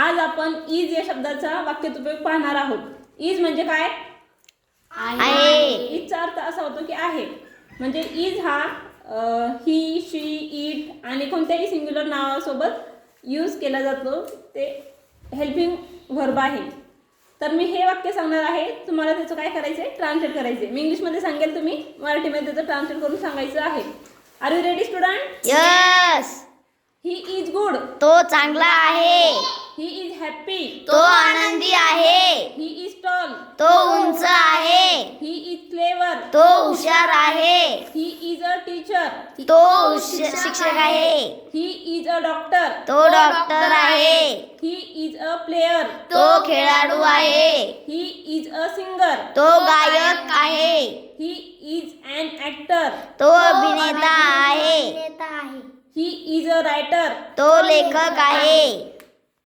आज आपण इज या शब्दाचा वाक्यात उपयोग पाहणार आहोत. इज म्हणजे काय? आहे. इजचा अर्थ असा होतो की आहे. म्हणजे इज हा ही, शी, इट आणि कोणत्याही सिंग्युलर नावासोबत यूज केला जातो. ते हेल्पिंग व्हर्ब आहे. तर मी हे वाक्य सांगणार आहे. तुम्हाला त्याचं काय करायचं आहे? ट्रान्सलेट करायचं आहे. मी इंग्लिशमध्ये सांगेल, तुम्ही मराठीमध्ये त्याचं ट्रान्सलेट करून सांगायचं आहे. Are you ready student? Yes. He is good. तो चांगला आहे. He is happy. तो आनंदी आहे. He is tall. तो उंच आहे. He is clever. तो हुशार आहे. He is a teacher. तो शिक्षक आहे. He is a doctor. तो डॉक्टर आहे. He is a player. तो खेळाडू आहे. He is a singer. तो गायक आहे. He is an actor. तो अभिनेता आहे. He is a writer. तो लेखक आहे.